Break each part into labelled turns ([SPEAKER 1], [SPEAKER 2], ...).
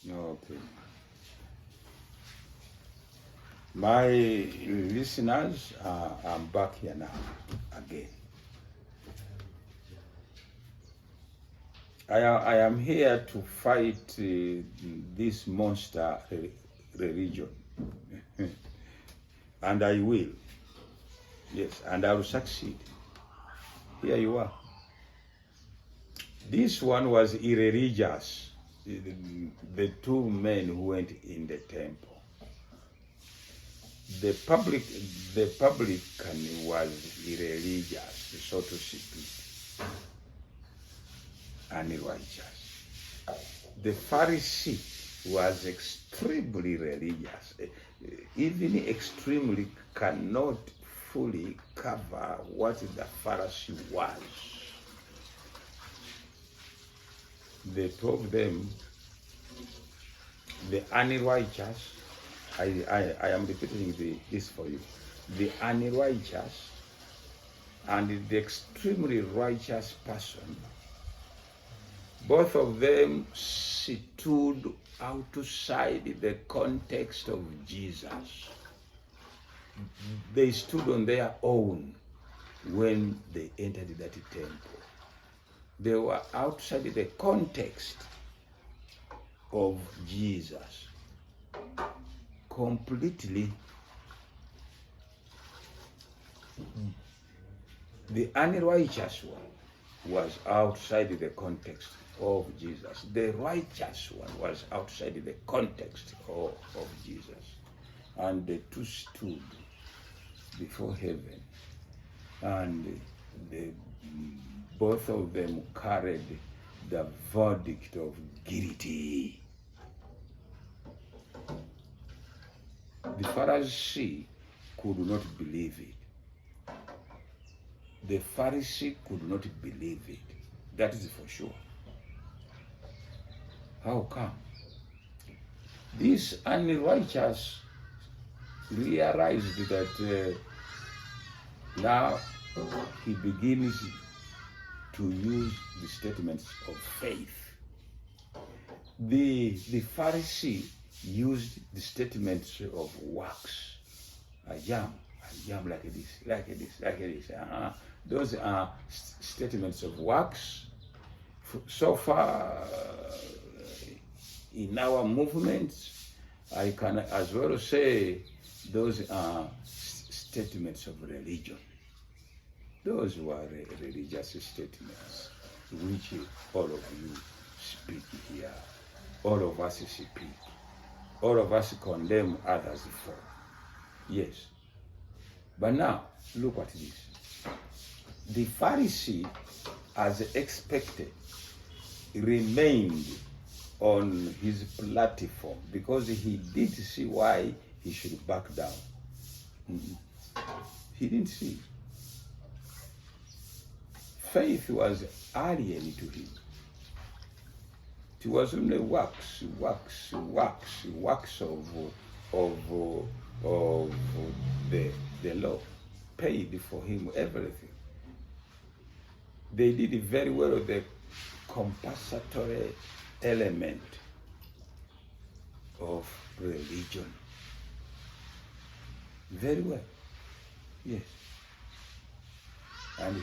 [SPEAKER 1] Okay. My listeners, I'm back here now again. I am here to fight this monster religion. And I will. Yes, and I will succeed. Here you are. This one was irreligious. The two men who went in the temple. The publican was irreligious, so to speak, and righteous. The Pharisee was extremely religious. Even extremely cannot fully cover what the Pharisee was. The two of them, the unrighteous, I am repeating this for you. The unrighteous and the extremely righteous person, both of them stood outside the context of Jesus. They stood on their own when they entered that temple. They were outside the context of Jesus. Completely. The unrighteous one was outside the context of Jesus. The righteous one was outside the context of Jesus. And the two stood before heaven, and both of them carried the verdict of guilty. The Pharisee could not believe it. The Pharisee could not believe it. That is for sure. How come? This unrighteous realized that now he begins to use the statements of faith. The Pharisee used the statements of works. I am like this. Those are statements of works. So far, in our movements, I can as well say those are statements of religion. Those were religious statements which all of you speak here. All of us speak. All of us condemn others for. Yes. But now, look at this. The Pharisee, as expected, remained on his platform because he did see why he should back down. He didn't see. Faith was alien to him. It was only works of the law paid for him everything. They did very well the compensatory element of religion. Very well, yes. And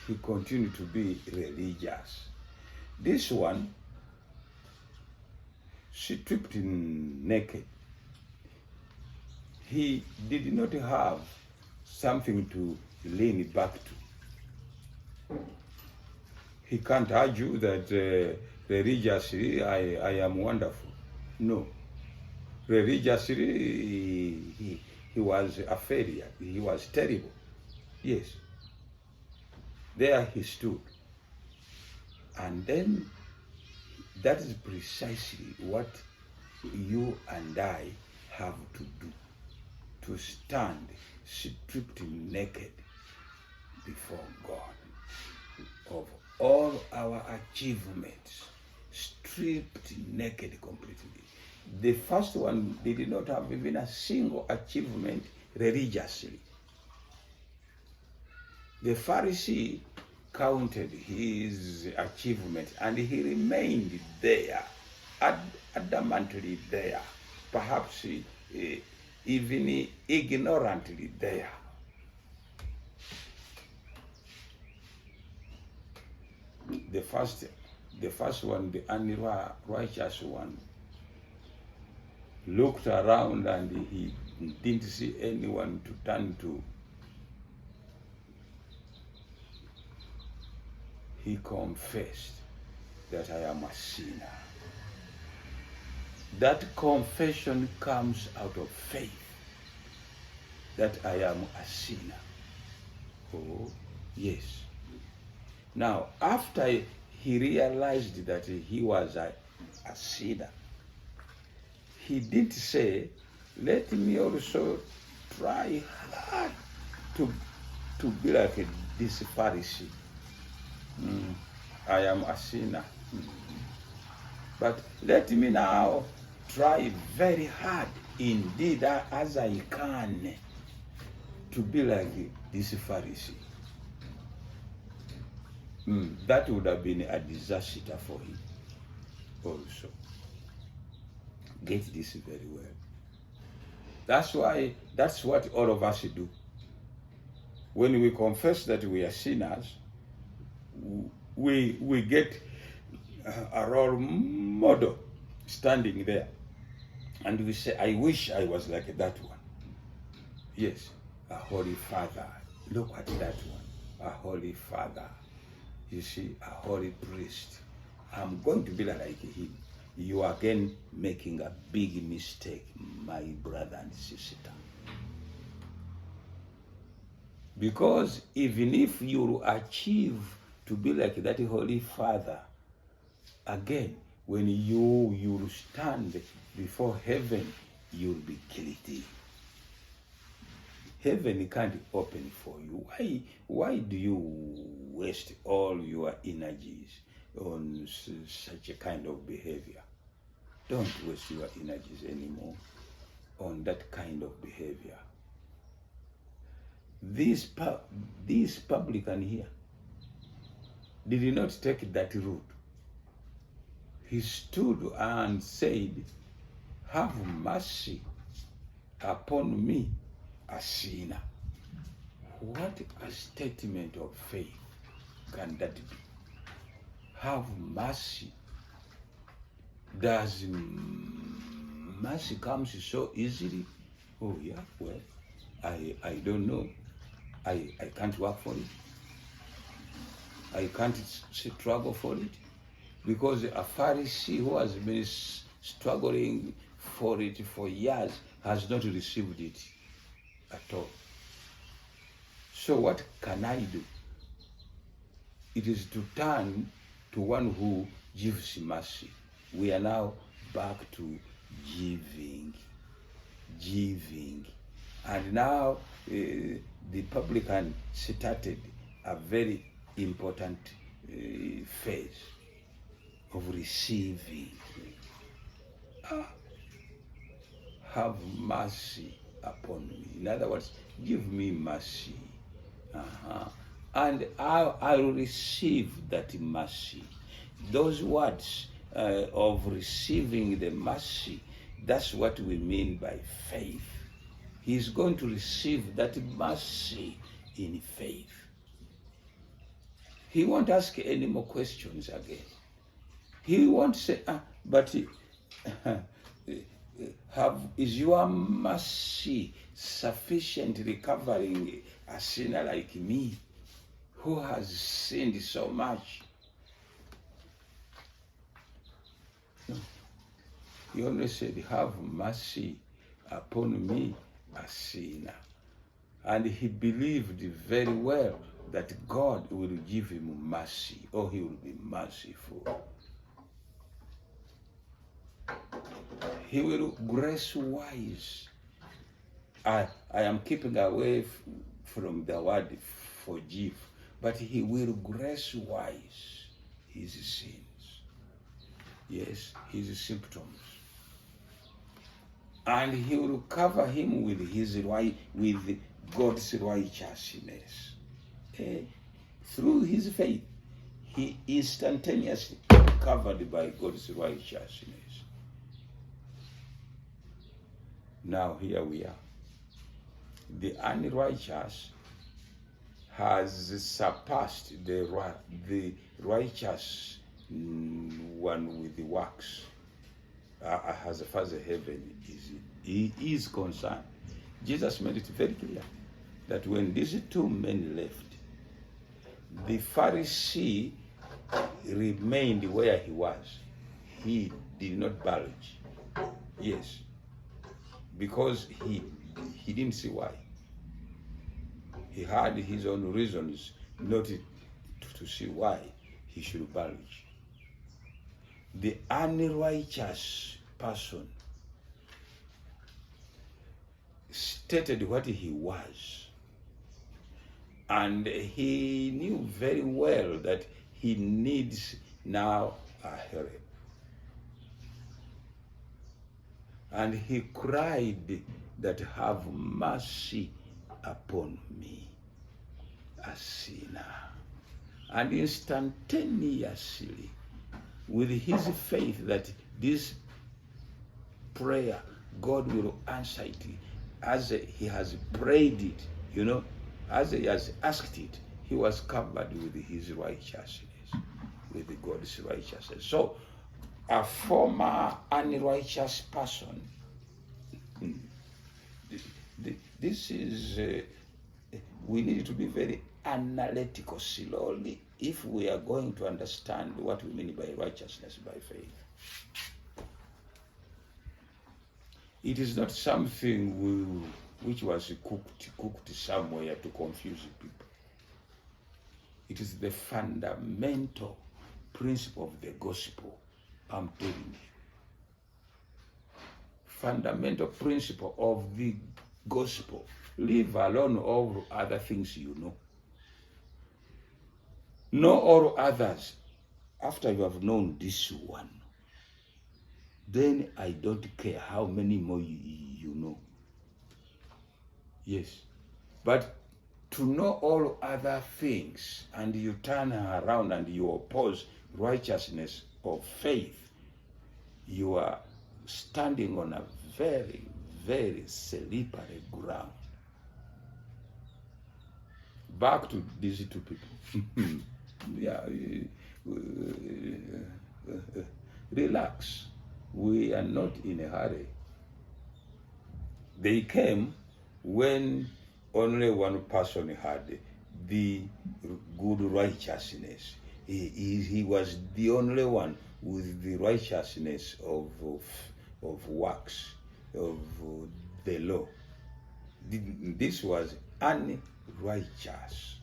[SPEAKER 1] he continued to be religious. This one, stripped naked. He did not have something to lean back to. He can't argue that religiously I am wonderful. No. Religiously he was a failure. He was terrible. Yes. There he stood. And then that is precisely what you and I have to do. To stand stripped naked before God of all our achievements, stripped naked completely. The first one did not have even a single achievement religiously. The Pharisee counted his achievement and he remained there adamantly there, perhaps even ignorantly there. The first one, the unrighteous one, looked around and he didn't see anyone to turn to. He confessed that I am a sinner. That confession comes out of faith, that I am a sinner. Oh, yes. Now, after he realized that he was a sinner, he did say, let me also try hard to be like this Pharisee. I am a sinner. But let me now try very hard indeed as I can to be like this Pharisee. That would have been a disaster for him also. Get this very well. That's what all of us do. When we confess that we are sinners, we get a role model standing there, and we say, I wish I was like that one. Yes, a holy father. Look at that one, a holy father. You see, a holy priest. I'm going to be like him. You are again making a big mistake, my brother and sister. Because even if you achieve to be like that holy father, again, when you stand before heaven, you'll be guilty. Heaven can't open for you. Why do you waste all your energies on such a kind of behavior? Don't waste your energies anymore on that kind of behavior. This publican here did not take that route. He stood and said, have mercy upon me, a sinner. What a statement of faith can that be? Have mercy. Does mercy come so easily? Oh yeah, well, I don't know. I can't work for it. I can't struggle for it. Because a Pharisee who has been struggling for it for years has not received it at all. So what can I do? It is to turn to one who gives mercy. We are now back to giving. And now the publican started a very important phase of receiving. Have mercy upon me. In other words, give me mercy. And I will receive that mercy. Those words of receiving the mercy, that's what we mean by faith. He's going to receive that mercy in faith. He won't ask any more questions again. He won't say, but is your mercy sufficiently covering a sinner like me who has sinned so much? No. He only said, have mercy upon me, a sinner. And he believed very well that God will give him mercy, or he will be merciful. He will grace-wise. I am keeping away from the word forgive, but he will grace-wise his sins. Yes, his symptoms. And he will cover him with with God's righteousness. Through his faith, he instantaneously covered by God's righteousness. Now here we are. The unrighteous has surpassed the righteous one with the works, as far as heaven is concerned. Jesus made it very clear that when these two men left, the Pharisee remained where he was. He did not budge. Yes, because he didn't see why. He had his own reasons not to see why he should budge. The unrighteous person stated what he was, and he knew very well that he needs now a help. And he cried that, have mercy upon me, a sinner. And instantaneously, with his faith that this prayer, God will answer it as he has prayed it, as he has asked it, he was covered with his righteousness, with God's righteousness. So, a former unrighteous person, this is, we need to be very analytical slowly if we are going to understand what we mean by righteousness by faith. It is not something which was cooked somewhere to confuse people. It is the fundamental principle of the gospel, I'm telling you. Fundamental principle of the gospel. Leave alone all other things you know. Know all others after you have known this one. Then I don't care how many more you know. Yes. But to know all other things and you turn around and you oppose righteousness of faith, you are standing on a very, very slippery ground. Back to these two people. Yeah, relax. We are not in a hurry. They came when only one person had the good righteousness. He was the only one with the righteousness of works, of the law. This was unrighteous.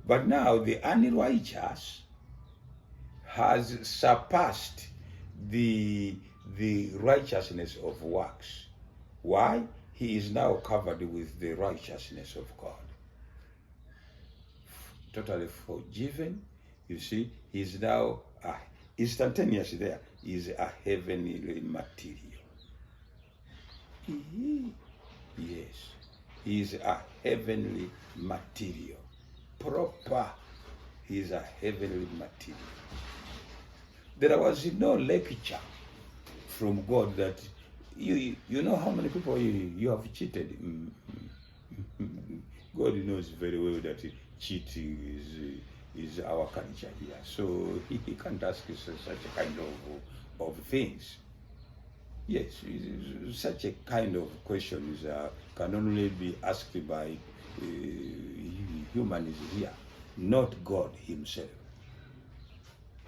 [SPEAKER 1] But now the unrighteous has surpassed the righteousness of works. Why? He is now covered with the righteousness of God. Totally forgiven. You see, he is now instantaneously there. He is a heavenly material. Yes, he is a heavenly material. Proper. He is a heavenly material. There was no lecture from God that you know how many people you have cheated. God knows very well that cheating is our culture here, so he can't ask us such a kind of things. Yes, such a kind of questions can only be asked by humans here, not God himself.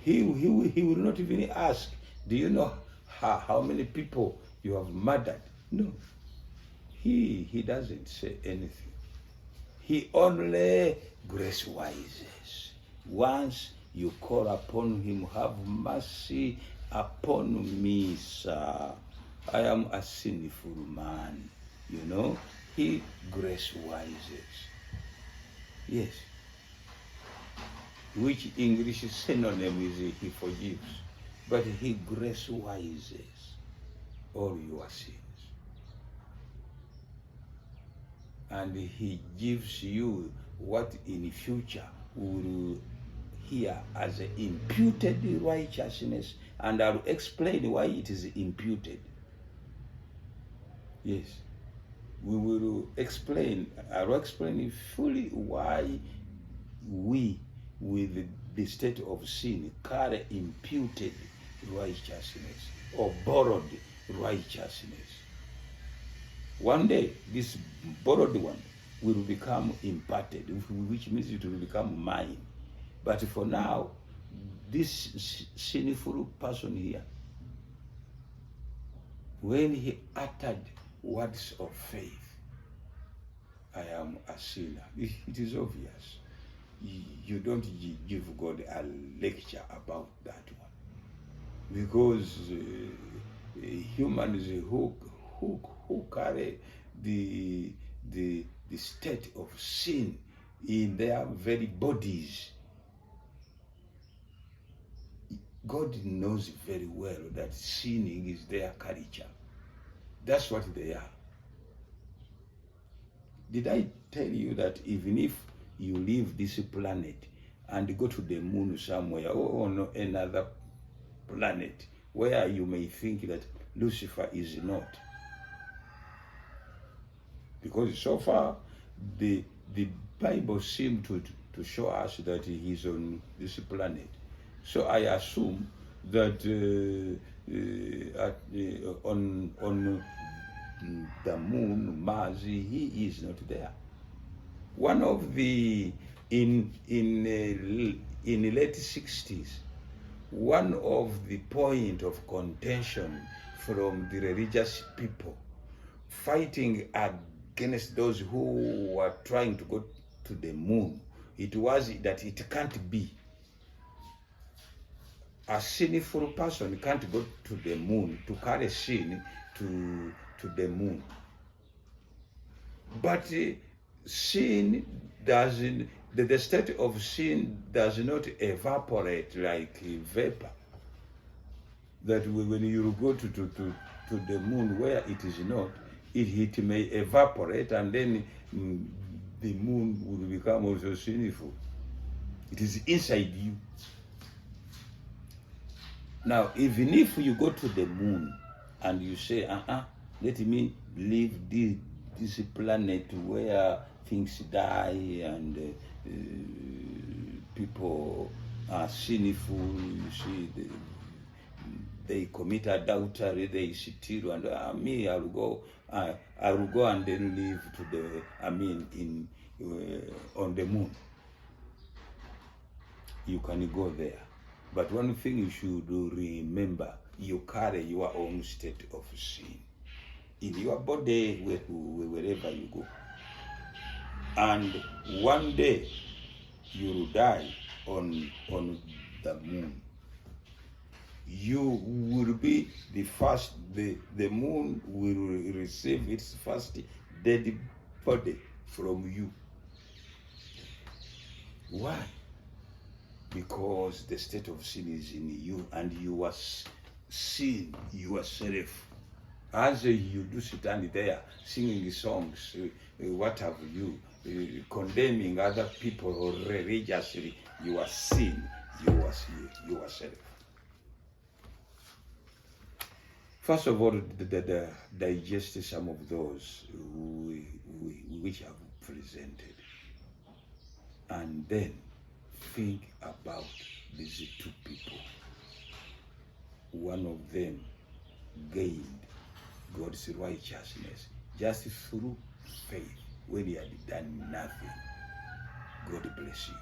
[SPEAKER 1] He will not even ask, do you know how many people you have murdered? No. He doesn't say anything. He only grace wises. Once you call upon him, have mercy upon me, sir. I am a sinful man. He grace wises. Yes. Which English synonym is he forgives. But he grace wises all your sins. And he gives you what in the future will here as an imputed righteousness, and I'll explain why it is imputed. Yes, we will explain. I'll explain fully why we, with the state of sin, carry imputed righteousness or borrowed righteousness. One day, this borrowed one will become imparted, which means it will become mine. But for now, this sinful person here, when he uttered words of faith, I am a sinner, it is obvious. You don't give God a lecture about that one, because humans who carry the state of sin in their very bodies, God knows very well that sinning is their culture. That's what they are. Did I tell you that even if you leave this planet and go to the moon somewhere, or on another planet where you may think that Lucifer is not, because so far the Bible seems to show us that he is on this planet. So I assume that on the moon, Mars, he is not there. One of the in late 60s, one of the point of contention from the religious people fighting against those who were trying to go to the moon, it was that it can't be. A sinful person can't go to the moon to carry sin to the moon. But sin doesn't, the state of sin does not evaporate like vapor. That when you go to the moon where it is not, it may evaporate, and then the moon will become also sinful. It is inside you. Now, even if you go to the moon and you say, let me leave this planet where things die and people are sinful, you see, they commit adultery, they steal, and me, I will go and then live on the moon. You can go there. But one thing you should remember, you carry your own state of sin in your body wherever you go. And one day you will die on the moon. You will be the first, the moon will receive its first dead body from you. Why? Because the state of sin is in you, and you are sin yourself. As you do stand there singing songs, what have you, condemning other people religiously, you are sin yourself. First of all, digest some of those which I have presented, and then think about these two people. One of them gained God's righteousness just through faith when he had done nothing. God bless you.